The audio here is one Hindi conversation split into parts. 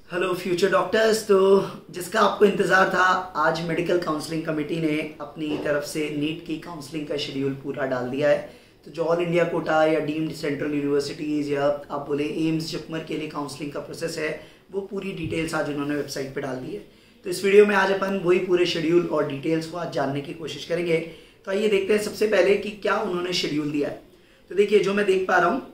Hello future doctors. तो जिसका आपको इंतज़ार था, आज मेडिकल काउंसलिंग कमेटी ने अपनी तरफ से नीट की काउंसलिंग का शेड्यूल पूरा डाल दिया है। तो जो ऑल इंडिया कोटा या डीम्ड सेंट्रल यूनिवर्सिटीज़ या आप बोले एम्स जिपमर के लिए काउंसलिंग का प्रोसेस है, वो पूरी डिटेल्स आज उन्होंने वेबसाइट पे डाल दी है। तो इस वीडियो में आज अपन वही पूरे शेड्यूल और डिटेल्स को आज जानने की कोशिश करेंगे। तो आइए देखते हैं सबसे पहले कि क्या उन्होंने शेड्यूल दिया है। तो देखिए, जो मैं देख पा रहा हूँ,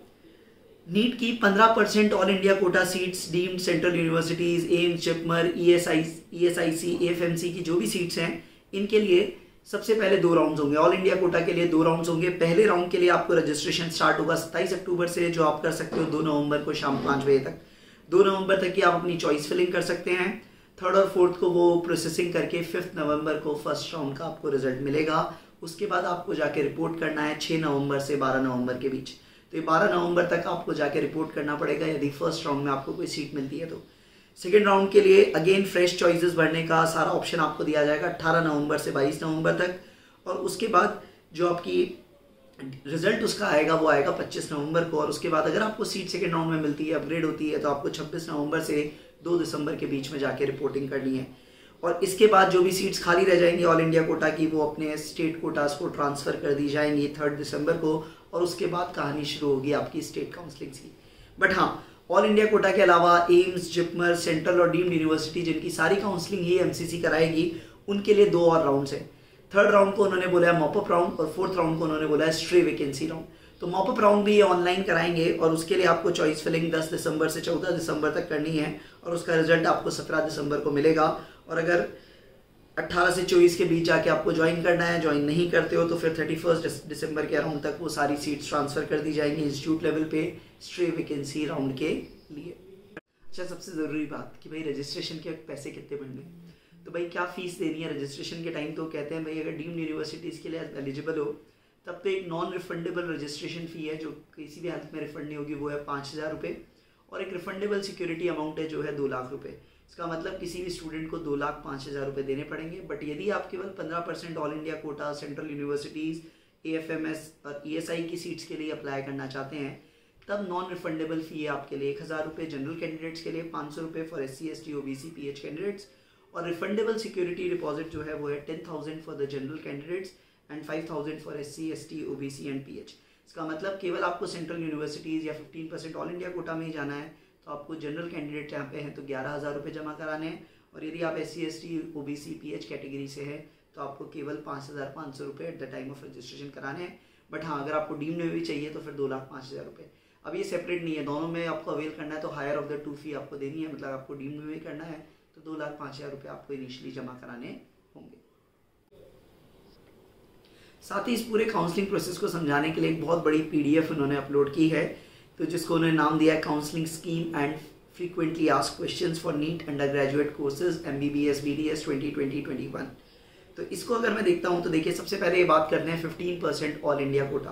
नीट की 15% all India quota seats deemed central universities, AIIMS, JIPMER, ESIC, AFMC की जो भी सीट्स हैं, इनके लिए सबसे पहले 2 राउंड्स होंगे। ऑल इंडिया कोटा के लिए 2 राउंड्स होंगे। पहले राउंड के लिए आपको रजिस्ट्रेशन स्टार्ट होगा 27 अक्टूबर से, जो आप कर सकते हो 2 नवंबर को शाम 5 बजे तक। 2 नवंबर तक की आप अपनी चॉइस फिलिंग कर सकते हैं। 3rd और 4th को वो प्रोसेसिंग करके 5th नवंबर को फर्स्ट राउंड का आपको रिजल्ट मिलेगा। उसके बाद आपको जाके रिपोर्ट करना है 6 नवंबर से 12 नवंबर के बीच। तो ये 12 नवंबर तक आपको जाके रिपोर्ट करना पड़ेगा यदि फर्स्ट राउंड में आपको कोई सीट मिलती है। तो सेकेंड राउंड के लिए अगेन फ्रेश चॉइसेस भरने का सारा ऑप्शन आपको दिया जाएगा 18 नवंबर से 22 नवंबर तक। और उसके बाद जो आपकी रिजल्ट उसका आएगा वो आएगा 25 नवंबर को। और उसके बाद अगर आपको सीट सेकेंड राउंड में मिलती है, अपग्रेड होती है, तो आपको 26 नवंबर से 2 दिसंबर के बीच में जाके रिपोर्टिंग करनी है। और इसके बाद जो भी सीट्स खाली रह जाएंगी ऑल इंडिया कोटा की, वो अपने स्टेट कोटास को ट्रांसफ़र कर दी जाएंगी 3 दिसंबर को। और उसके बाद कहानी शुरू होगी आपकी स्टेट काउंसलिंग की। बट हाँ, ऑल इंडिया कोटा के अलावा एम्स, जिपमर, सेंट्रल और डीम्ड यूनिवर्सिटी, जिनकी सारी काउंसलिंग ही एमसीसी कराएगी, उनके लिए 2 और राउंड्स हैं। 3rd राउंड को उन्होंने बोला है मॉपअप राउंड और 4th राउंड को उन्होंने बोला है स्ट्रे वैकेंसी राउंड। तो मॉपअप राउंड भी ये ऑनलाइन कराएंगे और उसके लिए आपको चॉइस फिलिंग 10 दिसंबर से 14 दिसंबर तक करनी है और उसका रिजल्ट आपको 17 दिसंबर को मिलेगा। और अगर 18 से 24 के बीच जाके आपको ज्वाइन करना है, ज्वाइन नहीं करते हो, तो फिर 31 दिसंबर के अराउंड तक वो सारी सीट्स ट्रांसफ़र कर दी जाएंगी इंस्टीट्यूट लेवल पे स्ट्रे वैकेंसी राउंड के लिए। अच्छा, सबसे ज़रूरी बात कि भाई रजिस्ट्रेशन के पैसे कितने बनने, तो भाई क्या फ़ीस देनी है रजिस्ट्रेशन के टाइम। तो कहते हैं भाई अगर डीम्ड यूनिवर्सिटीज़ के लिए एलिजिबल हो तब तो एक नॉन रिफंडेबल रजिस्ट्रेशन फ़ी है जो किसी भी हालत में रिफंड नहीं होगी, वो है 5000 रुपये। और एक रिफंडेबल सिक्योरिटी अमाउंट है जो है 2 लाख रुपये। इसका मतलब किसी भी स्टूडेंट को 2,05,000 रुपये देने पड़ेंगे। बट यदि आप केवल 15% all India Kota, central universities, AFMS और ईएसआई की सीट्स के लिए अप्लाई करना चाहते हैं, तब नॉन रिफंडेबल फ़ी है आपके लिए 1000 रुपये जनरल कैंडिडेट्स के लिए, 500 रुपये for SC, ST, OBC, PH candidates. और रिफंडेबल सिक्योरिटी डिपॉजिट जो है वो है 10,000 for the general candidates and 5,000 for SC, ST, OBC and PH। इसका मतलब केवल आपको सेंट्रल यूनिवर्सिटीज़ या 15% ऑल इंडिया कोटा में ही जाना है तो आपको जनरल कैंडिडेट यहाँ पे हैं तो 11,000 रुपये जमा कराने हैं। और यदि आप SC, ST, OBC, PH category से हैं तो आपको केवल 5,500 रुपये at the time of registration कराने हैं। बट हाँ, अगर आपको डीम में भी चाहिए तो फिर 2,05,000 रुपये। अब ये सेपरेट नहीं है, दोनों में आपको अवेल करना है तो हायर ऑफ द 2 फी आपको देनी है। मतलब आपको डीम में भी करना है तो 2,05,000 रुपये आपको इनिशियली जमा कराने होंगे। साथ ही इस पूरे काउंसलिंग प्रोसेस को समझाने के लिए एक बहुत बड़ी PDF उन्होंने अपलोड की है, तो जिसको उन्होंने नाम दिया है counselling scheme and frequently asked questions for NEET undergraduate courses MBBS BDS 2020-21। तो इसको अगर मैं देखता हूँ तो देखिए, सबसे पहले ये बात करते हैं 15% ऑल इंडिया कोटा।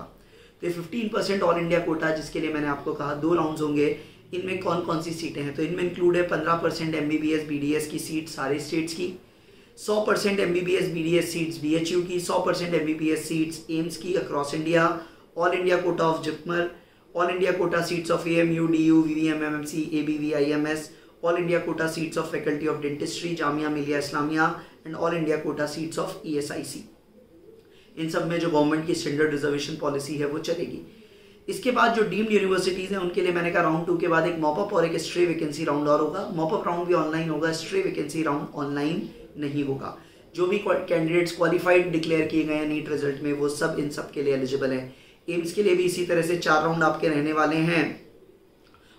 तो ये 15% ऑल इंडिया कोटा जिसके लिए मैंने आपको कहा 2 राउंड्स होंगे, इनमें कौन कौन सी सीटें हैं। तो इनमें इंक्लूड है 15% MBBS BDS की सीट सारे स्टेट्स की, 100% MBBS BDS सीट्स BHU की, 100% MBBS सीट्स एम्स की across India, all India quota of JIPMER, all India quota seats of AMU, DU, VVM, MMC, ABV, IMS, all India quota seats of faculty of dentistry, Jamia Millia Islamia and all India quota seats of ESIC। इन सब में जो गवर्नमेंट की स्टैंडर्ड रिजर्वेशन पॉलिसी है वो चलेगी। इसके बाद जो डीम्ड यूनिवर्सिटीज़ हैं उनके लिए मैंने कहा राउंड 2 के बाद एक मॉपअप और एक स्ट्रे वैकेंसी राउंड और होगा। मॉपअप राउंड भी ऑनलाइन होगा, स्ट्रे वैकेंसी राउंड ऑनलाइन नहीं होगा। जो भी कैंडिडेट्स क्वालिफाइड डिक्लेयर किए गए हैं नीट रिजल्ट में वो सब इन सब के लिए एलिजिबल हैं। एम्स के लिए भी इसी तरह से 4 राउंड आपके रहने वाले हैं।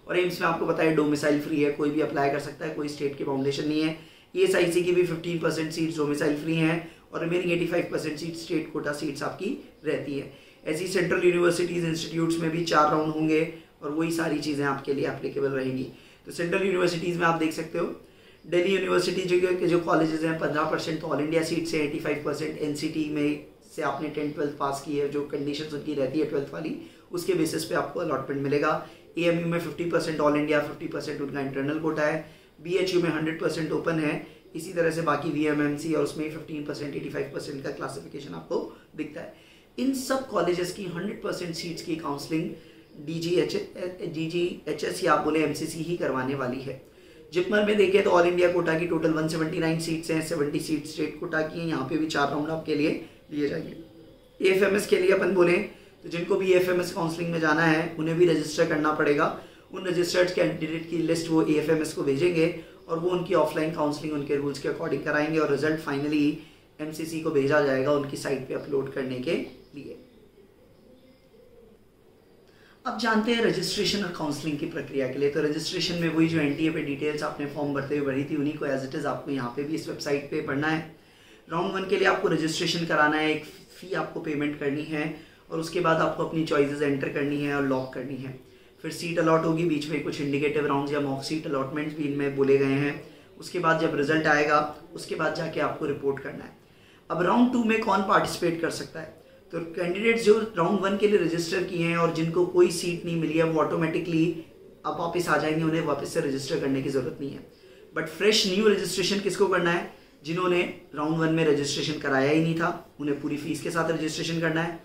और एम्स में आपको पता है डोमिसाइल फ्री है, कोई भी अप्लाई कर सकता है, कोई स्टेट की फाउंडेशन नहीं है। ESIC की भी 15% सीट्स डोमिसाइल फ्री हैं और remaining 85% seat state quota seats आपकी रहती है। ऐसी सेंट्रल यूनिवर्सिटीज़ इंस्टीट्यूट्स में भी 4 राउंड होंगे और वही सारी चीज़ें आपके लिए एप्लीकेबल रहेंगी। तो सेंट्रल यूनिवर्सिटीज़ में आप देख सकते हो, दिल्ली यूनिवर्सिटी जो कॉलेजेस हैं 15% ऑल इंडिया सीट से, 85% NCT में से आपने 10th-12th पास की है, जो कंडीशंस उनकी रहती है 12th वाली, उसके बेसिस पे आपको अलॉटमेंट मिलेगा। AMU में 50% ऑल इंडिया, 50% उनका इंटरनल कोटा है। BHU में 100% ओपन है। इसी तरह से बाकी VMMC और उसमें 15%, 85% का क्लासिफिकेशन आपको दिखता है। इन सब कॉलेजेस की 100% सीट्स की काउंसलिंग DGHS या आप बोले MCC ही करवाने वाली है। जिपमर में देखें तो ऑल इंडिया कोटा की टोटल 179 सीट्स हैं, 70 सीट स्टेट कोटा की हैं। यहाँ पे भी 4 राउंड आपके लिए लिए जाएंगे। एएफएमएस के लिए अपन बोलें तो जिनको भी एएफएमएस काउंसलिंग में जाना है उन्हें भी रजिस्टर करना पड़ेगा। उन रजिस्टर्ड कैंडिडेट की लिस्ट वो एएफएमएस को भेजेंगे और वो उनकी ऑफलाइन काउंसलिंग उनके रूल्स के अकॉर्डिंग कराएंगे और रिजल्ट फाइनली एमसीसी को भेजा जाएगा उनकी साइट पे अपलोड करने के लिए। अब जानते हैं रजिस्ट्रेशन और काउंसलिंग की प्रक्रिया के लिए। तो रजिस्ट्रेशन में वही जो एनटीए पे डिटेल्स आपने फॉर्म भरते हुए भरी थी उन्हीं को एज इट इज़ आपको यहाँ पे भी इस वेबसाइट पे भरना है। राउंड 1 के लिए आपको रजिस्ट्रेशन कराना है, एक फ़ी आपको पेमेंट करनी है और उसके बाद आपको अपनी चॉइसेस एंटर करनी है और लॉक करनी है। फिर सीट अलॉट होगी, बीच में कुछ इंडिकेटिव राउंड्स या मॉक सीट अलॉटमेंट्स भी इनमें बोले गए हैं। उसके बाद जब रिजल्ट आएगा उसके बाद जाके आपको रिपोर्ट करना है। अब राउंड 2 में कौन पार्टिसिपेट कर सकता है? तो कैंडिडेट्स जो राउंड 1 के लिए रजिस्टर किए हैं और जिनको कोई सीट नहीं मिली है वो ऑटोमेटिकली अब वापस आ जाएंगे, उन्हें वापस से रजिस्टर करने की ज़रूरत नहीं है। बट फ्रेश न्यू रजिस्ट्रेशन किसको करना है? जिन्होंने राउंड 1 में रजिस्ट्रेशन कराया ही नहीं था उन्हें पूरी फीस के साथ रजिस्ट्रेशन करना है।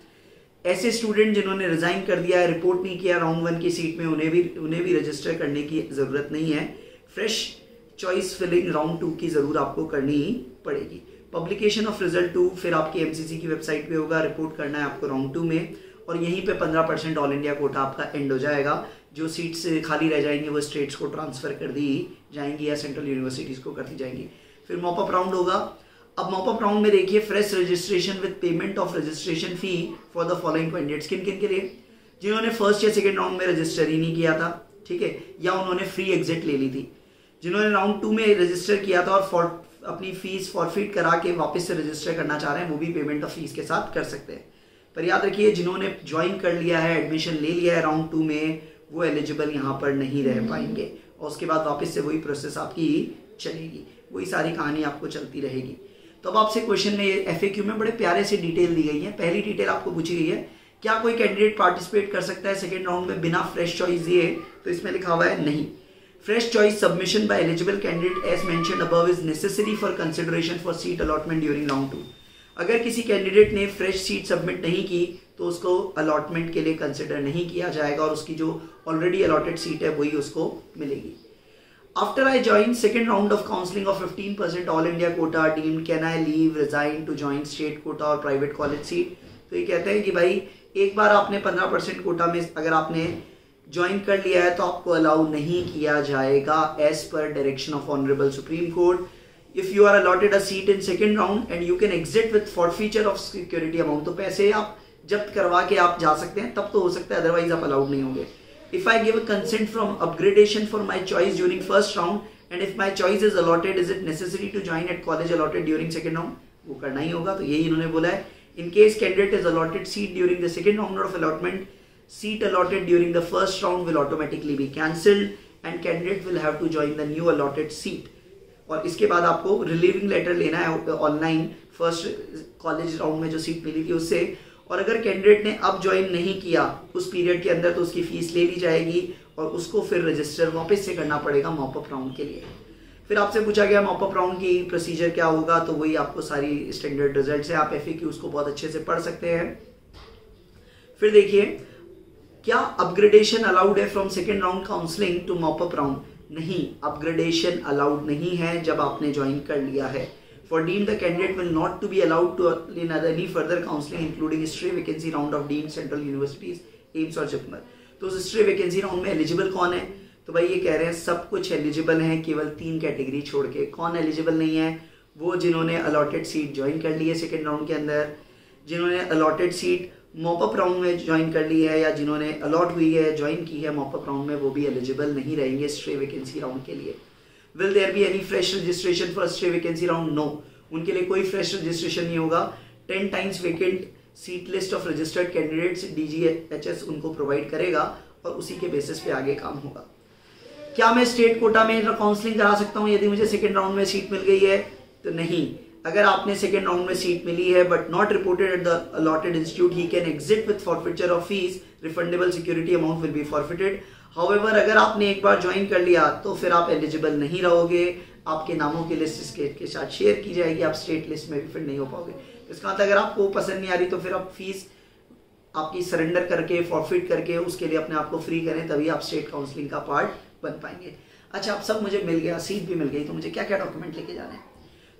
ऐसे स्टूडेंट जिन्होंने रिज़ाइन कर दिया है, रिपोर्ट नहीं किया राउंड 1 की सीट में, उन्हें भी रजिस्टर करने की ज़रूरत नहीं है। फ्रेश चॉइस फिलिंग राउंड 2 की ज़रूर आपको करनी ही पड़ेगी। पब्लिकेशन ऑफ रिजल्ट 2 फिर आपकी एमसीसी की वेबसाइट पे होगा, रिपोर्ट करना है आपको राउंड 2 में और यहीं पे 15% ऑल इंडिया कोटा आपका एंड हो जाएगा। जो सीट्स खाली रह जाएंगी वो स्टेट्स को ट्रांसफ़र कर दी जाएंगी या सेंट्रल यूनिवर्सिटीज़ को कर दी जाएंगी। फिर मॉपअप राउंड होगा। अब मॉपअप राउंड में देखिए fresh registration with payment of registration fee for the following candidates. किन किन के लिए? जिन्होंने फर्स्ट या सेकेंड राउंड में रजिस्टर ही नहीं किया था, ठीक है, या उन्होंने फ्री एग्जिट ले ली थी। जिन्होंने राउंड 2 में रजिस्टर किया था और अपनी फीस फॉरफिट करा के वापस से रजिस्टर करना चाह रहे हैं वो भी पेमेंट ऑफ फीस के साथ कर सकते हैं। पर याद रखिए जिन्होंने ज्वाइन कर लिया है, एडमिशन ले लिया है राउंड 2 में, वो एलिजिबल यहाँ पर नहीं रह पाएंगे और उसके बाद वापस से वही प्रोसेस आपकी चलेगी, वही सारी कहानी आपको चलती रहेगी। तो अब आपसे क्वेश्चन में एफएक्यू में बड़े प्यारे से डिटेल दी गई है। पहली डिटेल आपको पूछी गई है, क्या कोई कैंडिडेट पार्टिसिपेट कर सकता है सेकेंड राउंड में बिना फ्रेश चॉइस दिए? तो इसमें लिखा हुआ है नहीं। Fresh choice submission by eligible candidate as mentioned above is necessary for consideration for seat allotment during round 2. अगर किसी कैंडिडेट ने फ्रेश सीट सबमिट नहीं की तो उसको अलॉटमेंट के लिए कंसिडर नहीं किया जाएगा और उसकी जो ऑलरेडी अलॉटेड सीट है वही उसको मिलेगी। After I join second round of counselling of 15% all India quota deemed can I leave resign to join state quota और प्राइवेट कॉलेज सीट। तो ये कहते हैं कि भाई एक बार आपने 15% कोटा में अगर आपने ज्वाइन कर लिया है तो आपको अलाउ नहीं किया जाएगा as per direction of honourable Supreme Court. If you are allotted a seat in second round and you can exit with forfeiture of security amount, तो पैसे आप जब्त करवा के आप जा सकते हैं, तब तो हो सकता है, अदरवाइज आप अलाउड नहीं होंगे। If I give a consent from upgradation for my choice during first round and if my choice is allotted is it necessary to join at college allotted during second round? वो करना ही होगा। तो यही इन्होंने बोला है, in case candidate is allotted seat during the second round of allotment, seat allotted during the first round will automatically be cancelled and candidate will have to join the new allotted seat। और इसके बाद आपको रिलीविंग लेटर लेना है ऑनलाइन फर्स्ट कॉलेज राउंड में जो सीट मिली थी उससे, और अगर कैंडिडेट ने अब ज्वाइन नहीं किया उस पीरियड के अंदर तो उसकी फीस ले ली जाएगी और उसको फिर रजिस्टर वापस से करना पड़ेगा मॉपअप राउंड के लिए। फिर आपसे पूछा गया मॉपअप राउंड की प्रोसीजर क्या होगा, तो वही आपको सारी स्टैंडर्ड रिजल्ट है, आप एफएक्यूज को बहुत अच्छे से पढ़ सकते हैं। फिर देखिए क्या अपग्रेडेशन अलाउड है from second round counselling to mop up round? नहीं, अपग्रेडेशन अलाउड नहीं है जब आपने ज्वाइन कर लिया है। For deemed the candidate will not to be allowed to in any further counselling including history vacancy round of deemed central universities AIIMS और जिपमर। तो उस हिस्ट्री वैकेंसी राउंड में एलिजिबल कौन है? तो भाई ये कह रहे हैं सब कुछ एलिजिबल हैं, केवल 3 कैटेगरी छोड़ के। कौन एलिजिबल नहीं है? वो जिन्होंने अलॉटेड सीट ज्वाइन कर ली है सेकेंड राउंड के अंदर, जिन्होंने अलॉटेड सीट मॉपअप राउंड में ज्वाइन कर ली है या जिन्होंने अलॉट हुई है ज्वाइन की है मॉपअप राउंड में, वो भी एलिजिबल नहीं रहेंगे स्ट्रे वैकेंसी राउंड के लिए। Will there be any fresh registration for stray vacancy round? No, उनके लिए कोई फ्रेश रजिस्ट्रेशन नहीं होगा। 10 times vacant seat list of registered candidates DGHS उनको प्रोवाइड करेगा और उसी के बेसिस पे आगे काम होगा। क्या मैं स्टेट कोटा में काउंसलिंग करा सकता हूँ यदि मुझे सेकेंड राउंड में सीट मिल गई है? तो नहीं। अगर आपने सेकेंड राउंड में सीट मिली है but not reported at the allotted institute, he can exit with forfeiture of fees, refundable security amount will be forfeited. However अगर आपने एक बार ज्वाइन कर लिया तो फिर आप एलिजिबल नहीं रहोगे, आपके नामों की लिस्ट इसके साथ शेयर की जाएगी, आप स्टेट लिस्ट में भी फिर नहीं हो पाओगे। इसका मतलब अगर आपको पसंद नहीं आ रही तो फिर आप फीस आपकी सरेंडर करके फॉरफिट करके उसके लिए अपने आप को फ्री करें, तभी आप स्टेट काउंसलिंग का पार्ट बन पाएंगे। अच्छा अब सब मुझे मिल गया, सीट भी मिल गई, तो मुझे क्या क्या डॉक्यूमेंट लेके जाना है?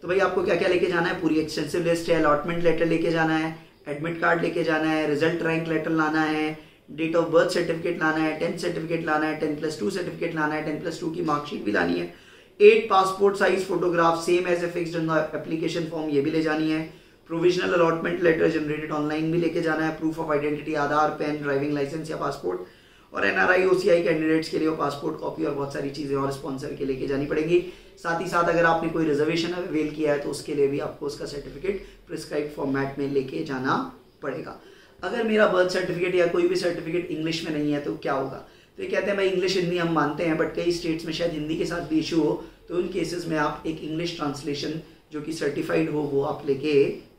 तो भाई आपको क्या क्या लेके जाना है, पूरी एक्सटेंसिव लिस्ट है। अलॉटमेंट लेटर लेके जाना है, एडमिट कार्ड लेके जाना है, रिजल्ट रैंक लेटर लाना है, डेट ऑफ बर्थ सर्टिफिकेट लाना है, 10th सर्टिफिकेट लाना है, 10+2 सर्टिफिकेट लाना है, 10+2 की मार्कशीट भी लानी है, 8 passport size photograph same as a fixed in the application form, ये भी ले जानी है। Provisional allotment letter generated online भी लेके जाना है। Proof of identity, Aadhaar, PAN, driving licence या पासपोर्ट। और एनआरआई ओसीआई कैंडिडेट्स के लिए वो पासपोर्ट कॉपी और बहुत सारी चीज़ें और स्पॉन्सर के लेके जानी पड़ेंगी। साथ ही साथ अगर आपने कोई रिजर्वेशन अवेल किया है तो उसके लिए भी आपको उसका सर्टिफिकेट प्रिस्क्राइब फॉर्मेट में लेके जाना पड़ेगा। अगर मेरा बर्थ सर्टिफिकेट या कोई भी सर्टिफिकेट इंग्लिश में नहीं है तो क्या होगा? तो ये कहते हैं भाई इंग्लिश हिंदी हम मानते हैं, बट कई स्टेट्स में शायद हिंदी के साथ भी इशू हो, तो उन केसेस में आप एक इंग्लिश ट्रांसलेशन जो कि सर्टिफाइड हो वो आप लेके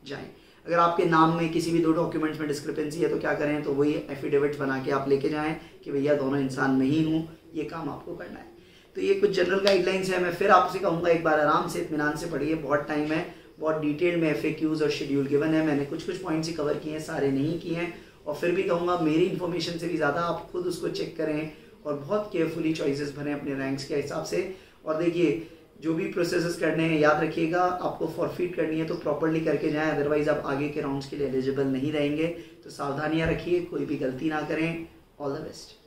जाएं। अगर आपके नाम में किसी भी 2 डॉक्यूमेंट्स में डिस्क्रिपेंसी है तो क्या करें, तो वही एफिडेविट बना के आप लेके जाएं कि भैया दोनों इंसान मैं ही हूँ, ये काम आपको करना है। तो ये कुछ जनरल गाइडलाइंस है। मैं फिर आपसे कहूँगा एक बार आराम से इत्मीनान से पढ़िए, बहुत टाइम है, बहुत डिटेल में FAQs और शेड्यूल गिवन है। मैंने कुछ पॉइंट्स ही कवर किए हैं, सारे नहीं किए हैं। और फिर भी कहूँगा मेरी इन्फॉर्मेशन से भी ज़्यादा आप खुद उसको चेक करें और बहुत केयरफुली चॉइसेस भरें अपने रैंक्स के हिसाब से। और देखिए जो भी प्रोसेसेस करने हैं याद रखिएगा, आपको फॉरफिट करनी है तो प्रॉपरली करके जाएं, अदरवाइज आप आगे के राउंड्स के लिए एलिजिबल नहीं रहेंगे। तो सावधानियां रखिए, कोई भी गलती ना करें। All the best.